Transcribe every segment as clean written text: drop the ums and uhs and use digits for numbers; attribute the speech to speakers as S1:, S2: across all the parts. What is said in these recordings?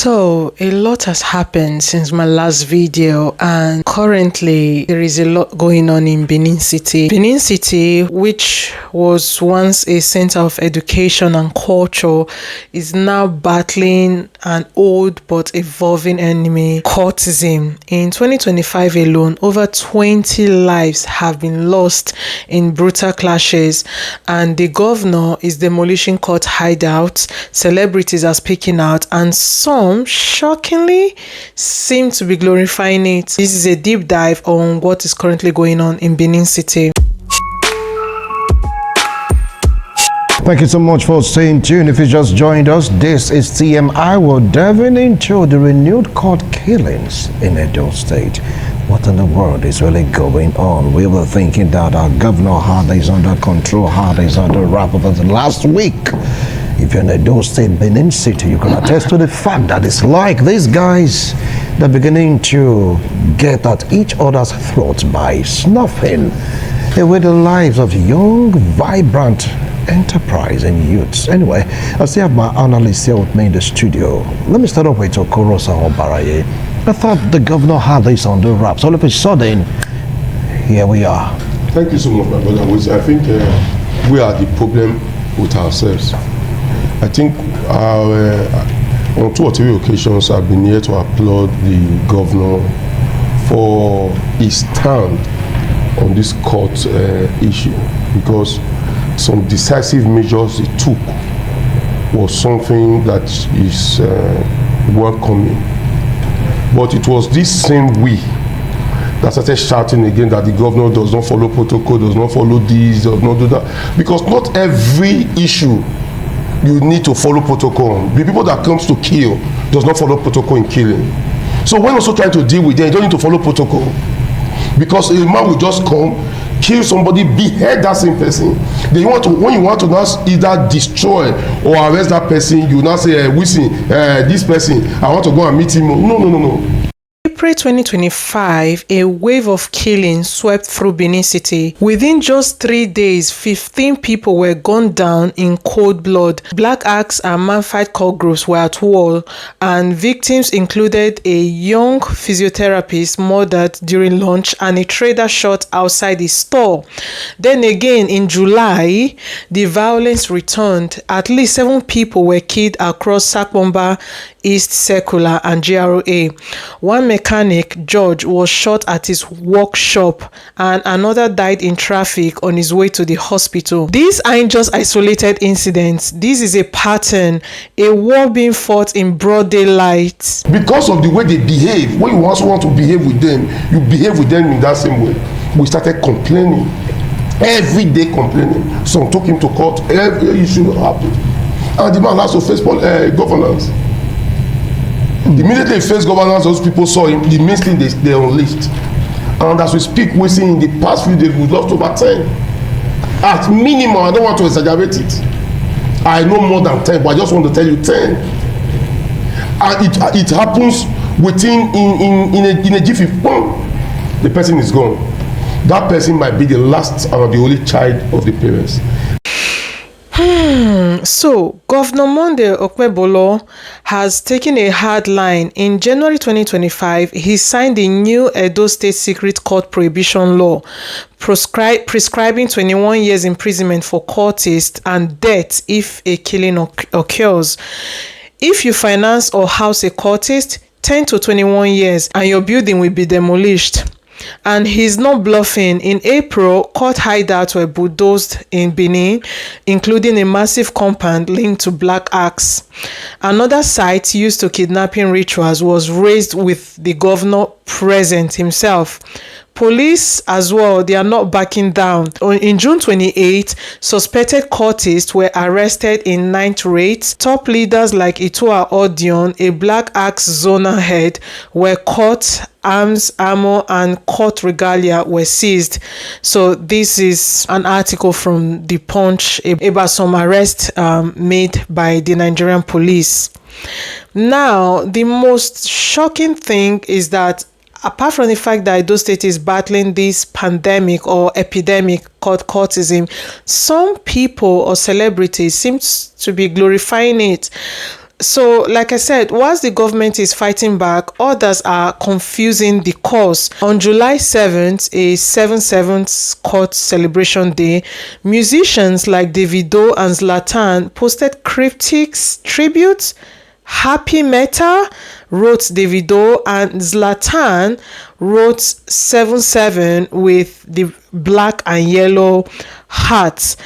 S1: So a lot has happened since my last video, and currently there is a lot going on in Benin City. Benin City, which was once a center of education and culture, is now battling an old but evolving enemy, cultism. In 2025 alone, over 20 lives have been lost in brutal clashes, and the governor is demolishing court hideouts, celebrities are speaking out, and some shockingly seem to be glorifying it. This is a deep dive on what is currently going on in Benin City.
S2: Thank you so much for staying tuned. If you just joined us, this is TMI. We're diving into the renewed court killings in Edo State. What in the world is really going on? We were thinking that our governor had this under control, had this under wrap over the last week. If you're in Edo State, Benin City, you can attest to the fact that it's like these guys, they're beginning to get at each other's throats by snuffing away the lives of young, vibrant, enterprising youths. Anyway, I still have my analyst here with me in the studio. Let me start off with Okorosa Obaraye. I thought the governor had this on the wraps. All of a sudden, here we are.
S3: Thank you so much, my brother. I think we are the problem with ourselves. I think on 2 or 3 occasions I've been here to applaud the governor for his stand on this court issue, because some decisive measures he took was something that is welcoming. But it was this same we that started shouting again that the governor does not follow protocol, does not follow this, does not do that. Because not every issue you need to follow protocol. The people that comes to kill does not follow protocol in killing. So when also trying to deal with them, you don't need to follow protocol. Because a man will just come, kill somebody, behead that same person. Then you want to, when you want to now either destroy or arrest that person, you now say, this person, I want to go and meet him. No.
S1: April 2025, a wave of killings swept through Benin City. Within just 3 days, 15 people were gunned down in cold blood. Black Axe and Maphite cult groups were at war, and victims included a young physiotherapist murdered during lunch and a trader shot outside his store. Then again, in July, the violence returned. At least 7 people were killed across Sakponba, East Circular, and GRA. One mechanic, George, was shot at his workshop, and another died in traffic on his way to the hospital. These aren't just isolated incidents. This is a pattern, a war being fought in broad daylight.
S3: Because of the way they behave, when you also want to behave with them, you behave with them in that same way. We started complaining, every day complaining. Some took him to court, every issue happened. And the man has to face governance. Immediately he faced governance, those people saw him, the main thing they unleashed. And as we speak, we see in the past few days, we've lost over 10. At minimum, I don't want to exaggerate it. I know more than 10, but I just want to tell you 10. And it happens within, in a jiffy, boom, the person is gone. That person might be the last or the only child of the parents.
S1: So, Governor Monday Okpebholo has taken a hard line. In January 2025, he signed the new Edo State Secret Court Prohibition law, prescribing 21 years imprisonment for cultists and death if a killing occurs. If you finance or house a cultist, 10 to 21 years, and your building will be demolished. And he's not bluffing. In April, court hideouts were bulldozed in Benin, including a massive compound linked to Black Axe. Another site used to kidnapping rituals was razed with the governor present himself. Police as well, they are not backing down. In June 28, suspected cultists were arrested in 9th raids. Top leaders like Itua Odion, a Black Axe zonal head, were caught. Arms, ammo, and court regalia were seized. So this is an article from The Punch about some arrests made by the Nigerian police. Now, the most shocking thing is that apart from the fact that Edo State is battling this pandemic or epidemic called cultism, some people or celebrities seem to be glorifying it. So, like I said, whilst the government is fighting back, others are confusing the cause. On July 7th, a 7/7 court celebration day, musicians like Davido and Zlatan posted cryptics, tributes, happy metal, wrote Davido, and Zlatan wrote 7/7 with the black and yellow hearts.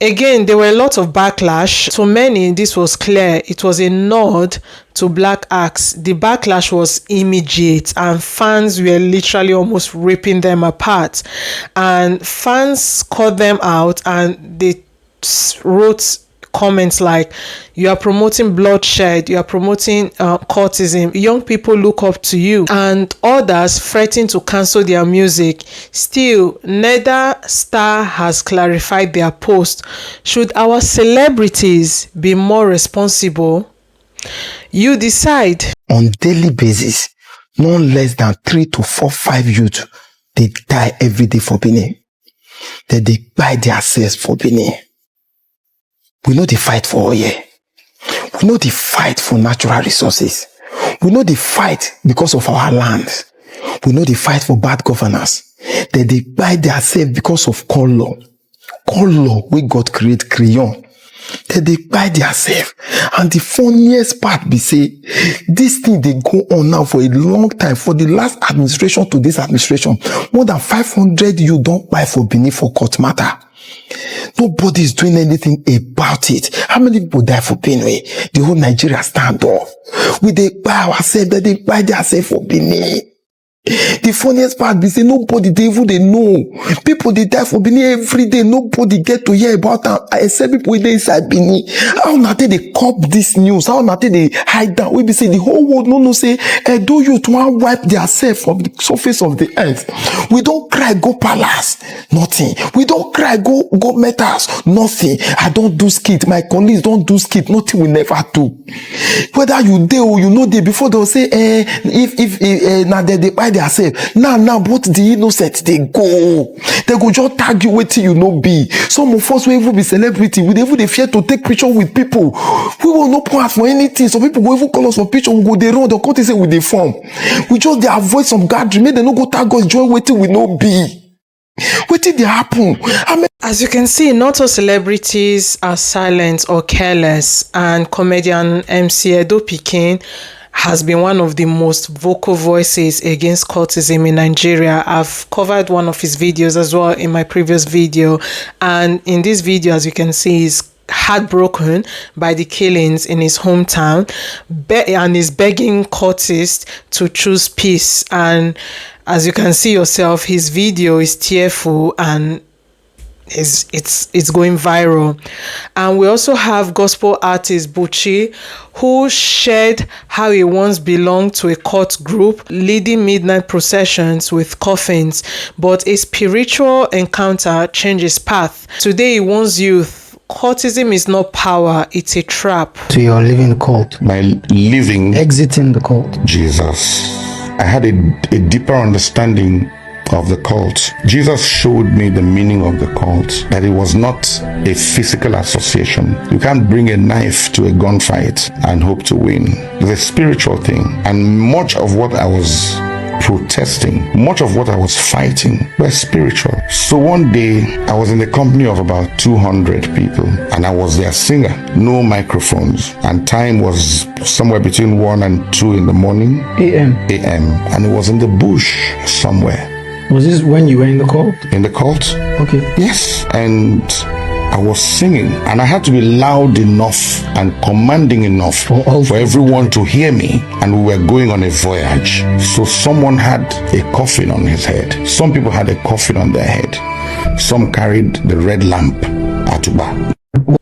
S1: Again, there were a lot of backlash. To many, this was clear. It was a nod to Black Axe. The backlash was immediate and fans were literally almost ripping them apart. And fans called them out and they wrote comments like, you are promoting bloodshed, you are promoting cultism, young people look up to you, and others threatening to cancel their music. Still, neither star has clarified their post. Should our celebrities be more responsible? You decide.
S4: On daily basis, no less than 3 to 4, 5 youth, they die every day for Benin. They buy their cells for Benin. We know the fight for oil. We know the fight for natural resources. We know the fight because of our land. We know the fight for bad governance. They buy themselves because of color. Color we God create crayon. They buy themselves. And the funniest part be say, this thing they go on now for a long time. For the last administration to this administration, more than 500 you don't buy for Benin for court matter. Nobody is doing anything about it. How many people die for Benin? The whole Nigeria stand off. We they buy ourselves, they buy themselves for Benin. The funniest part be say nobody they even they know. People they die for Benin every day. Nobody get to hear about them except people they inside Benin. How not they cop this news? How not they hide down? We be say the whole world no say do you to wipe themselves from the surface of the earth. We don't cry go palace, nothing. We don't cry go metals, nothing. I don't do skit. My colleagues don't do skit. Nothing we never do. Whether you do or you know they before they'll say if now they buy themselves. Now, but the innocent they go just tag you waiting you no be. Some of us will even be celebrity. We even they fear to take picture with people. We will not point for anything. Some people will even call us for picture. We go they run the court say with the form. We just they avoid some gathering. Make they no go tag us join waiting we no be. What did they happen?
S1: As you can see, not all celebrities are silent or careless, and comedian MC Edo Pikin has been one of the most vocal voices against cultism in Nigeria. I've covered one of his videos as well in my previous video, and in this video, as you can see, he's heartbroken by the killings in his hometown and is begging cultists to choose peace. And as you can see yourself, his video is tearful and it's going viral. And we also have gospel artist Buchi, who shared how he once belonged to a cult group leading midnight processions with coffins, but a spiritual encounter changed his path. Today he warns youth, cultism is not power, it's a trap.
S4: So you're leaving the cult.
S5: By leaving,
S4: Exiting the cult.
S5: Jesus, I had a deeper understanding of the cult. Jesus showed me the meaning of the cult, that it was not a physical association. You can't bring a knife to a gunfight and hope to win. It's a spiritual thing. And much of what I was protesting, much of what I was fighting were spiritual. So one day I was in the company of about 200 people and I was their singer, no microphones, and time was somewhere between 1 and 2 in the morning
S4: AM.
S5: and it was in the bush somewhere.
S4: Was this when you were in the cult?
S5: In the cult?
S4: Okay.
S5: Yes. And I was singing and I had to be loud enough and commanding enough for everyone to hear me, and we were going on a voyage. So someone had a coffin on his head. Some people had a coffin on their head. Some carried the red lamp, Atuba.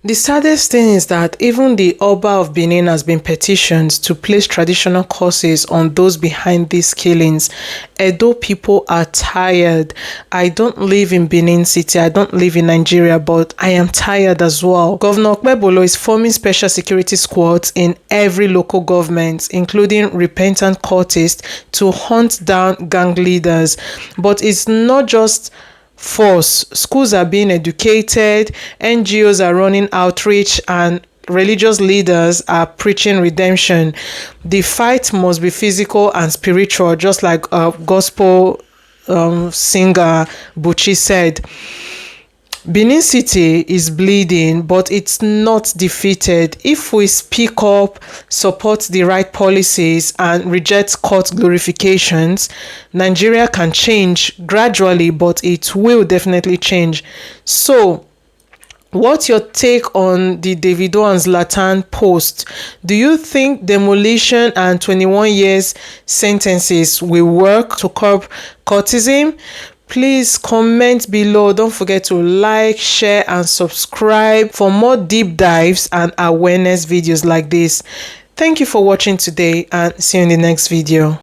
S1: The saddest thing is that even the Oba of Benin has been petitioned to place traditional curses on those behind these killings. Edo people are tired. I don't live in Benin City, I don't live in Nigeria, but I am tired as well. Governor Okpebholo is forming special security squads in every local government, including repentant cultists, to hunt down gang leaders. But it's not just force. Schools are being educated, NGOs are running outreach, and religious leaders are preaching redemption. The fight must be physical and spiritual, just like gospel singer Buchi said. Benin City is bleeding, but it's not defeated. If we speak up, support the right policies, and reject court glorifications, Nigeria can change gradually, but it will definitely change. So, what's your take on the Davido and Zlatan post? Do you think demolition and 21 years sentences will work to curb cultism? Please comment below. Don't forget to like, share, and subscribe for more deep dives and awareness videos like this. Thank you for watching today, and see you in the next video.